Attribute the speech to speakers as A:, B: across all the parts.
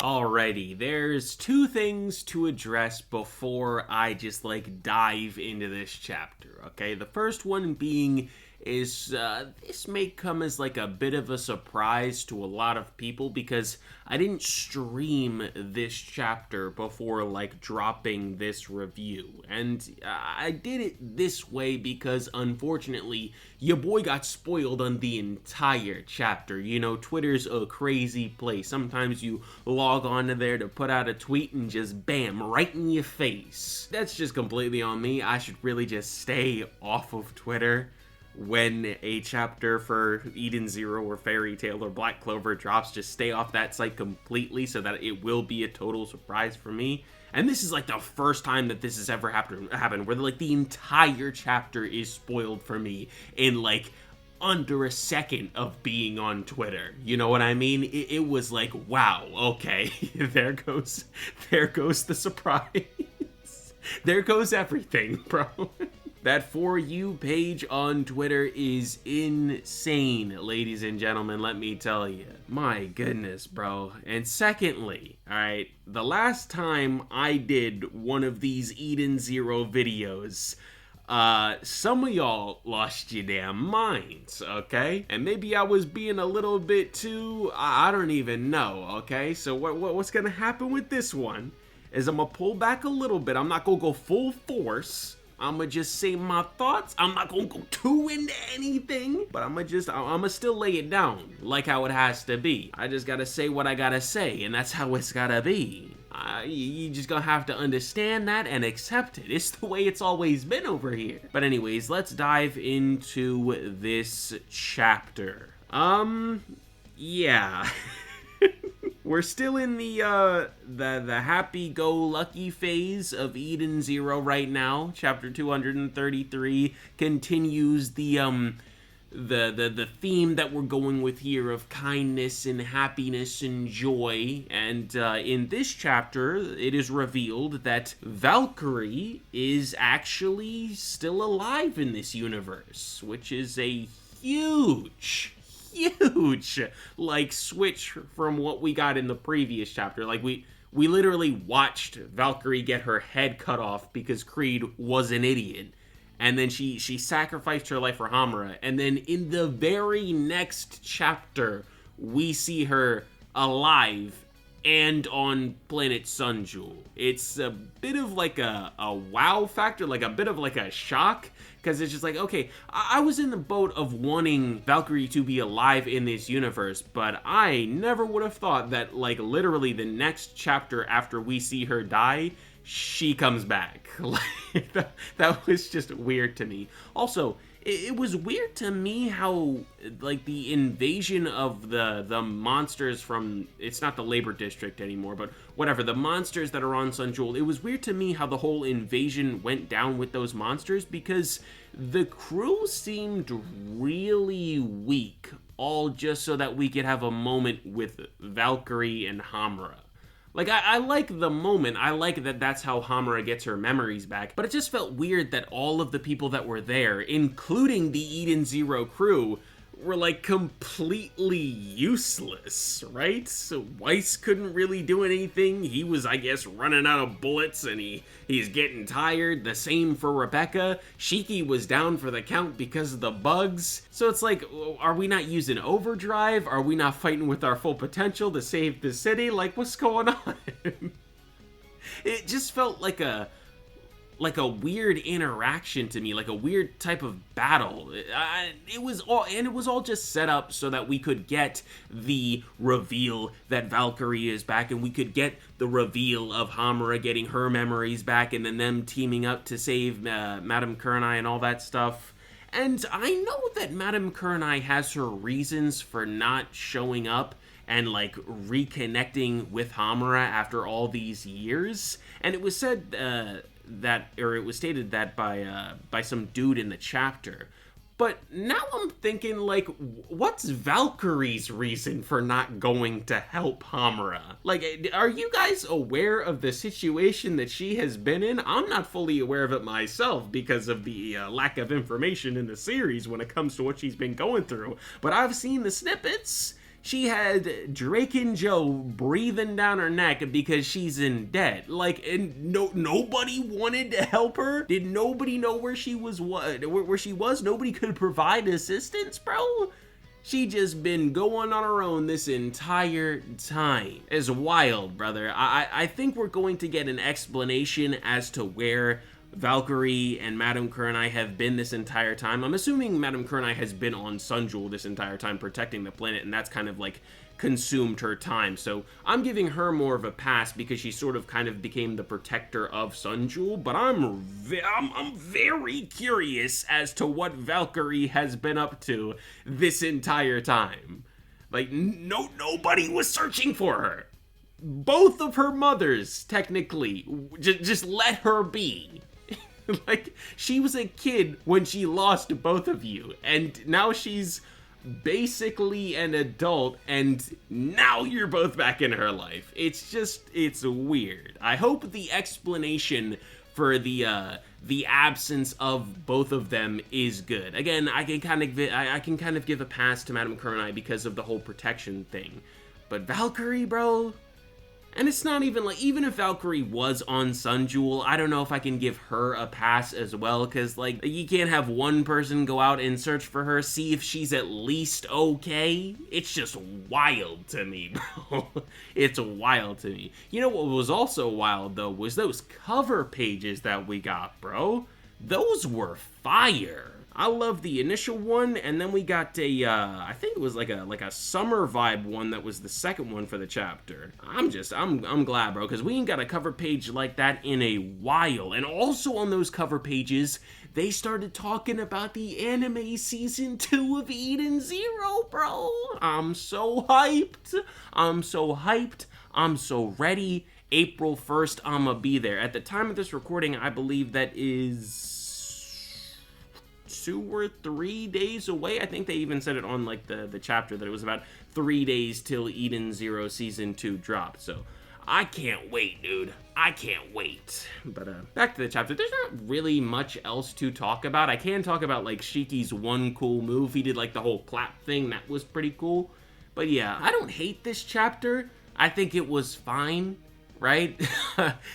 A: Alrighty, there's two things to address before I just dive into this chapter, okay? The first one being is this may come as a bit of a surprise to a lot of people because I didn't stream this chapter before dropping this review. And I did it this way because unfortunately your boy got spoiled on the entire chapter. You know, Twitter's a crazy place. Sometimes you log onto there to put out a tweet and just bam, right in your face. That's just completely on me. I should really just stay off of Twitter when a chapter for Eden Zero or Fairy Tail or Black Clover drops. Just stay off that site completely so that it will be a total surprise for me. And this is the first time that this has ever happened where the entire chapter is spoiled for me in under a second of being on Twitter. You know what I mean? It was wow, okay, there goes the surprise. There goes everything, bro. That For You page on Twitter is insane, ladies and gentlemen, let me tell you. My goodness, bro. And secondly, alright, the last time I did one of these Eden Zero videos, some of y'all lost your damn minds, okay? And maybe I was being a little bit too, I don't even know, okay? So what's gonna happen with this one is I'm gonna pull back a little bit. I'm not gonna go full force. I'm gonna just say my thoughts. I'm not gonna go too into anything, but I'm gonna still lay it down like how it has to be. I just gotta say what I gotta say, and that's how it's gotta be. You just gonna have to understand that and accept it. It's the way it's always been over here. But anyways, let's dive into this chapter. Yeah. We're still in the happy-go-lucky phase of Eden Zero right now. Chapter 233 continues the theme that we're going with here of kindness and happiness and joy. And in this chapter, it is revealed that Valkyrie is actually still alive in this universe, which is a huge switch from what we got in the previous chapter. We literally watched Valkyrie get her head cut off because Creed was an idiot, and then she sacrificed her life for Hamura, and then in the very next chapter we see her alive and on planet Sunjewel. It's a bit of a wow factor, a bit of a shock, because it's just okay, I was in the boat of wanting Valkyrie to be alive in this universe, but I never would have thought that literally the next chapter after we see her die, she comes back. That was just weird to me. Also, it was weird to me how the invasion of the monsters from, it's not the labor district anymore, but whatever, the monsters that are on Sunjewel, it was weird to me how the whole invasion went down with those monsters, because the crew seemed really weak, all just so that we could have a moment with Valkyrie and Hamura. I like the moment. I like that that's how Hamura gets her memories back. But it just felt weird that all of the people that were there, including the Eden Zero crew, were completely useless, right? So Weiss couldn't really do anything. He was, I guess, running out of bullets and he's getting tired. The same for Rebecca. Shiki was down for the count because of the bugs. So it's are we not using overdrive? Are we not fighting with our full potential to save the city? What's going on? It just felt like a weird interaction to me, a weird type of battle. It was all just set up so that we could get the reveal that Valkyrie is back, and we could get the reveal of Hamura getting her memories back, and then them teaming up to save Madame Kurnai and all that stuff. And I know that Madame Kurnai has her reasons for not showing up and reconnecting with Hamura after all these years, and it was said it was stated that by some dude in the chapter. But now I'm thinking, what's Valkyrie's reason for not going to help Hamura? Are you guys aware of the situation that she has been in? I'm not fully aware of it myself because of the lack of information in the series when it comes to what she's been going through. But I've seen the snippets. She had Drake and Joe breathing down her neck because she's in debt. Like, and nobody wanted to help her. Did nobody know where she was? Where she was? Nobody could provide assistance, bro. She just been going on her own this entire time. It's wild, brother. I think we're going to get an explanation as to where Valkyrie and Madame Kurenai have been this entire time. I'm assuming Madame Kurenai has been on Sunjul this entire time protecting the planet, and that's kind of like consumed her time. So I'm giving her more of a pass because she sort of kind of became the protector of Sunjul, but I'm very curious as to what Valkyrie has been up to this entire time. Like, nobody was searching for her. Both of her mothers, technically, just let her be. Like, she was a kid when she lost both of you, and now she's basically an adult, and now you're both back in her life. It's weird. I hope the explanation for the absence of both of them is good. Again, I can kind of give a pass to Madame Kurenai because of the whole protection thing, but Valkyrie, bro. And it's not even like, even if Valkyrie was on Sunjul, I don't know if I can give her a pass as well, because, like, you can't have one person go out and search for her, see if she's at least okay. It's just wild to me, bro. It's wild to me. You know what was also wild, though, was those cover pages that we got, bro. Those were fire. I love the initial one, and then we got a, I think it was like a summer vibe one that was the second one for the chapter. I'm glad, bro, because we ain't got a cover page like that in a while. And also on those cover pages, they started talking about the anime season 2 of Eden Zero, bro. I'm so hyped. I'm so ready. April 1st, I'ma be there. At the time of this recording, I believe that is 2 or 3 days away. I think they even said it on like the chapter that it was about 3 days till Eden Zero season 2 dropped. So I can't wait, dude. I can't wait. But back to the chapter. There's not really much else to talk about. I can talk about like Shiki's one cool move. He did like the whole clap thing. That was pretty cool. But yeah, I don't hate this chapter. I think it was fine. Right?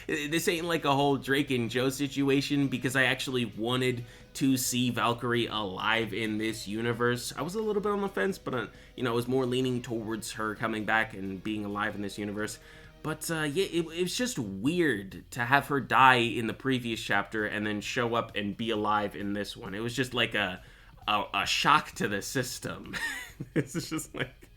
A: This ain't like a whole Drake and Joe situation because I actually wanted to see Valkyrie alive in this universe. I was a little bit on the fence, but you know, I was more leaning towards her coming back and being alive in this universe. But yeah, it was just weird to have her die in the previous chapter and then show up and be alive in this one. It was just like a shock to the system. It's just like,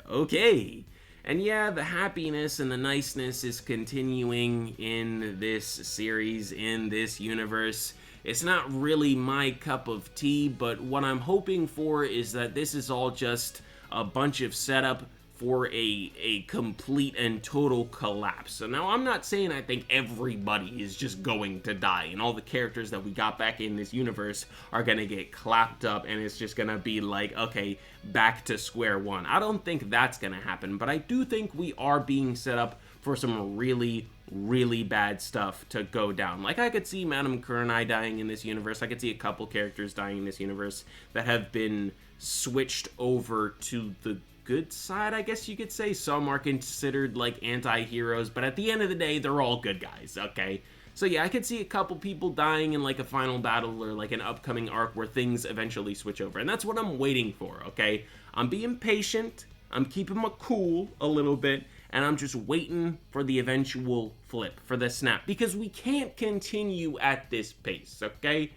A: okay. And yeah, the happiness and the niceness is continuing in this series, in this universe. It's not really my cup of tea, but what I'm hoping for is that this is all just a bunch of setup for a complete and total collapse. So now I'm not saying I think everybody is just going to die and all the characters that we got back in this universe are gonna get clapped up and it's just gonna be like, okay, back to square one. I don't think that's gonna happen, but I do think we are being set up for some really bad stuff to go down. Like, I could see Madame Kurenai dying in this universe. I could see a couple characters dying in this universe that have been switched over to the good side, I guess you could say. Some are considered like anti-heroes, but at the end of the day, they're all good guys, okay? So yeah, I could see a couple people dying in like a final battle or like an upcoming arc where things eventually switch over, and that's what I'm waiting for, okay? I'm being patient, I'm keeping my cool a little bit, and I'm just waiting for the eventual flip, for the snap, because we can't continue at this pace, okay?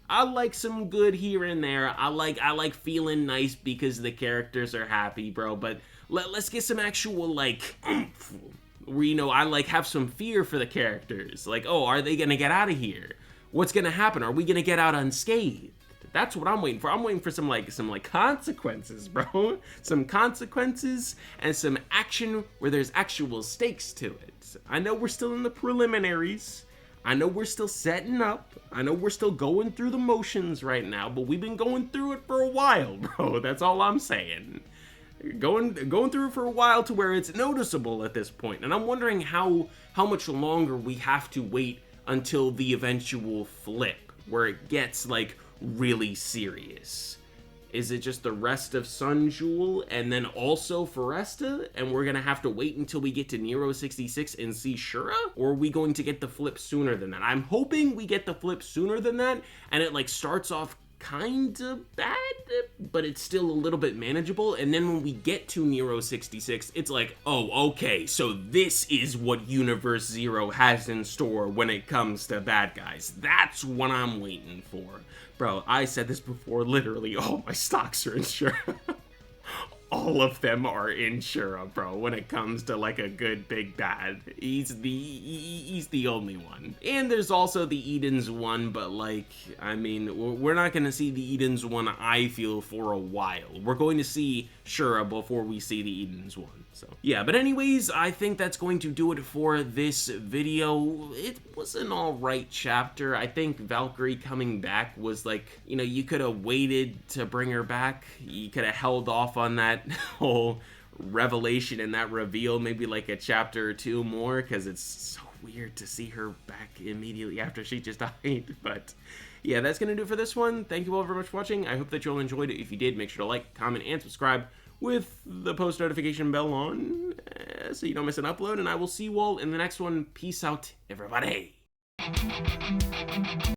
A: I like some good here and there. I like feeling nice because the characters are happy, bro, but let's get some actual, like, oomph, where, you know, I, like, have some fear for the characters. Like, oh, are they gonna get out of here? What's gonna happen? Are we gonna get out unscathed? That's what I'm waiting for. I'm waiting for some consequences, bro. Some consequences and some action where there's actual stakes to it. I know we're still in the preliminaries. I know we're still setting up. I know we're still going through the motions right now, but we've been going through it for a while, bro. That's all I'm saying. Going through it for a while to where it's noticeable at this point. And I'm wondering how much longer we have to wait until the eventual flip, where it gets, like, really serious. Is it just the rest of Sun Jewel and then also Foresta? And we're gonna have to wait until we get to Nero 66 and see Shura? Or are we going to get the flip sooner than that? I'm hoping we get the flip sooner than that, and it like starts off kind of bad, but it's still a little bit manageable. And then when we get to Nero 66, it's like, oh, okay, so this is what Universe Zero has in store when it comes to bad guys. That's what I'm waiting for. Bro, I said this before, literally all my stocks are in Shura. All of them are in Shura, bro, when it comes to like a good big bad. He's the only one. And there's also the Eden's one, but like, I mean, we're not gonna see the Eden's one, I feel, for a while. We're going to see Shura before we see the Eden's one. So yeah, but anyways, I think that's going to do it for this video. It was an alright chapter. I think Valkyrie coming back was like, you know, you could have waited to bring her back. You could have held off on that whole revelation and that reveal maybe like a chapter or two more, because it's so weird to see her back immediately after she just died. But yeah, that's gonna do it for this one. Thank you all very much for watching. I hope that you all enjoyed it. If you did, make sure to like, comment, and subscribe with the post notification bell on so you don't miss an upload, and I will see you all in the next one. Peace out, everybody.